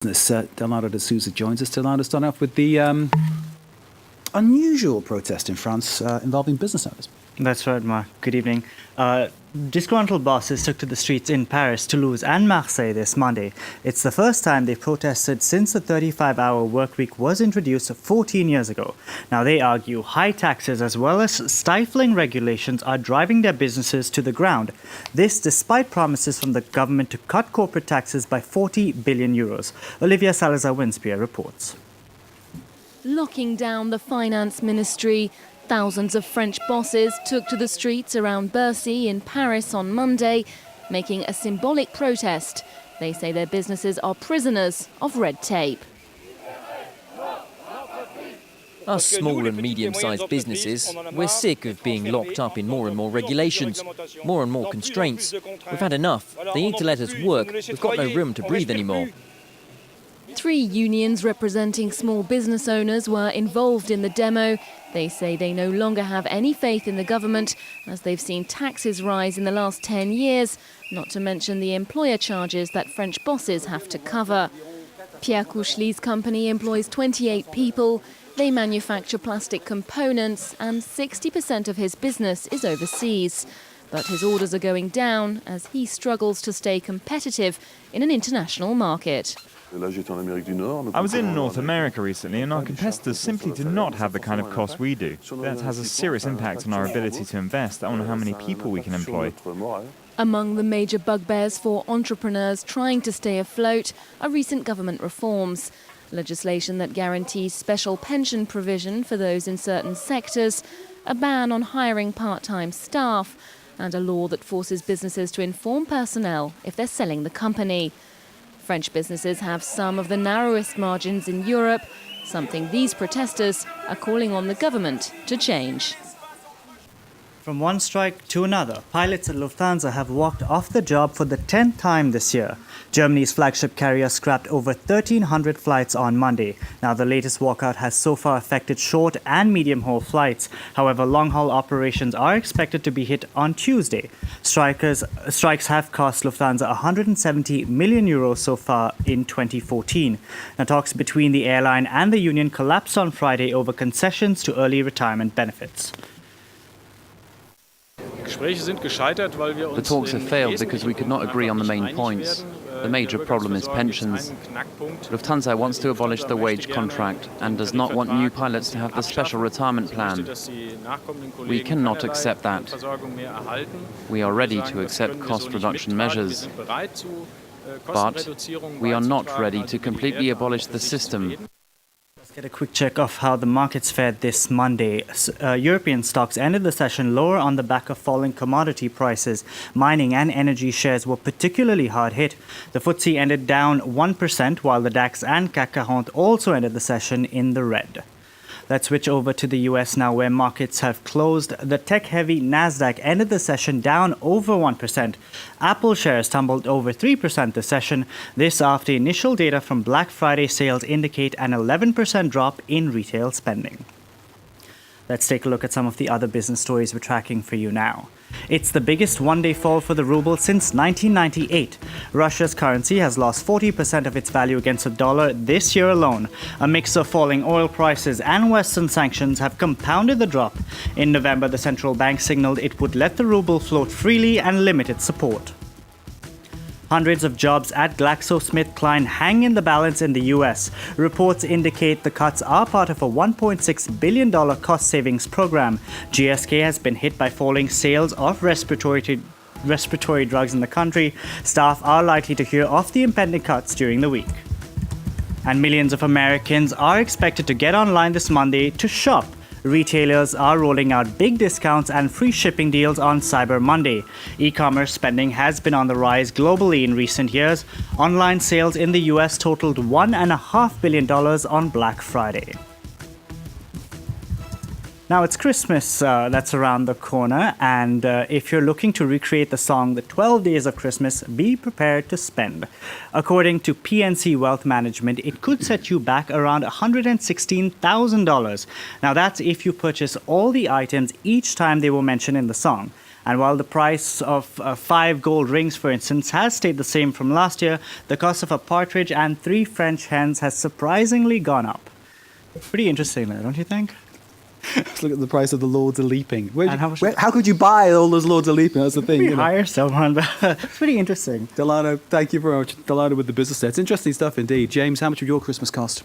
Leonardo de Souza joins us. Leonardo, starting off with the unusual protest in France involving business owners. That's right, Mark. Good evening. Disgruntled bosses took to the streets in Paris, Toulouse and Marseille this Monday. It's the first time they've protested since the 35-hour workweek was introduced 14 years ago. Now, they argue high taxes as well as stifling regulations are driving their businesses to the ground. This despite promises from the government to cut corporate taxes by 40 billion euros. Olivia Salazar-Winspear reports. Locking down the finance ministry, thousands of French bosses took to the streets around Bercy in Paris on Monday, making a symbolic protest. They say their businesses are prisoners of red tape. Us small and medium-sized businesses, we're sick of being locked up in more and more regulations, more and more constraints. We've had enough. They need to let us work. We've got no room to breathe anymore. 3 unions representing small business owners were involved in the demo. They say they no longer have any faith in the government as they've seen taxes rise in the last 10 years, not to mention the employer charges that French bosses have to cover. Pierre Couchely's company employs 28 people. They manufacture plastic components and 60% of his business is overseas. But his orders are going down as he struggles to stay competitive in an international market. I was in North America recently and our competitors simply do not have the kind of costs we do. That has a serious impact on our ability to invest and on how many people we can employ. Among the major bugbears for entrepreneurs trying to stay afloat are recent government reforms. Legislation that guarantees special pension provision for those in certain sectors, a ban on hiring part-time staff, and a law that forces businesses to inform personnel if they're selling the company. French businesses have some of the narrowest margins in Europe, something these protesters are calling on the government to change. From one strike to another, pilots at Lufthansa have walked off the job for the 10th time this year. Germany's flagship carrier scrapped over 1,300 flights on Monday. Now, the latest walkout has so far affected short and medium-haul flights. However, long-haul operations are expected to be hit on Tuesday. Strikes have cost Lufthansa 170 million euros so far in 2014. Now, talks between the airline and the union collapsed on Friday over concessions to early retirement benefits. The talks have failed because we could not agree on the main points. The major problem is pensions. Lufthansa wants to abolish the wage contract and does not want new pilots to have the special retirement plan. We cannot accept that. We are ready to accept cost reduction measures, but we are not ready to completely abolish the system. Get a quick check of how the markets fared this Monday. European stocks ended the session lower on the back of falling commodity prices. Mining and energy shares were particularly hard hit. The FTSE ended down 1%, while the DAX and CAC 40 also ended the session in the red. Let's switch over to the US now, where markets have closed. The tech-heavy Nasdaq ended the session down over 1%. Apple shares tumbled over 3% this session. This after initial data from Black Friday sales indicate an 11% drop in retail spending. Let's take a look at some of the other business stories we're tracking for you now. It's the biggest one-day fall for the ruble since 1998. Russia's currency has lost 40% of its value against the dollar this year alone. A mix of falling oil prices and Western sanctions have compounded the drop. In November, the central bank signaled it would let the ruble float freely and limit its support. Hundreds of jobs at GlaxoSmithKline hang in the balance in the US. Reports indicate the cuts are part of a $1.6 billion cost savings program. GSK has been hit by falling sales of respiratory drugs in the country. Staff are likely to hear of the impending cuts during the week. And millions of Americans are expected to get online this Monday to shop. Retailers are rolling out big discounts and free shipping deals on Cyber Monday. E-commerce spending has been on the rise globally in recent years. Online sales in the US totaled $1.5 billion on Black Friday. Now, it's Christmas that's around the corner, and if you're looking to recreate the song The 12 Days of Christmas, be prepared to spend. According to PNC Wealth Management, it could set you back around $116,000. Now, that's if you purchase all the items each time they were mentioned in the song. And while the price of 5 gold rings, for instance, has stayed the same from last year, the cost of a partridge and 3 French hens has surprisingly gone up. Pretty interesting there, don't you think? Let's look at the price of the Lords of Leaping. How Could you buy all those Lords of Leaping? That's the thing. Maybe hire someone, but it's pretty interesting. Delano, thank you very much. Delano with the business there. It's interesting stuff indeed. James, how much would your Christmas cost?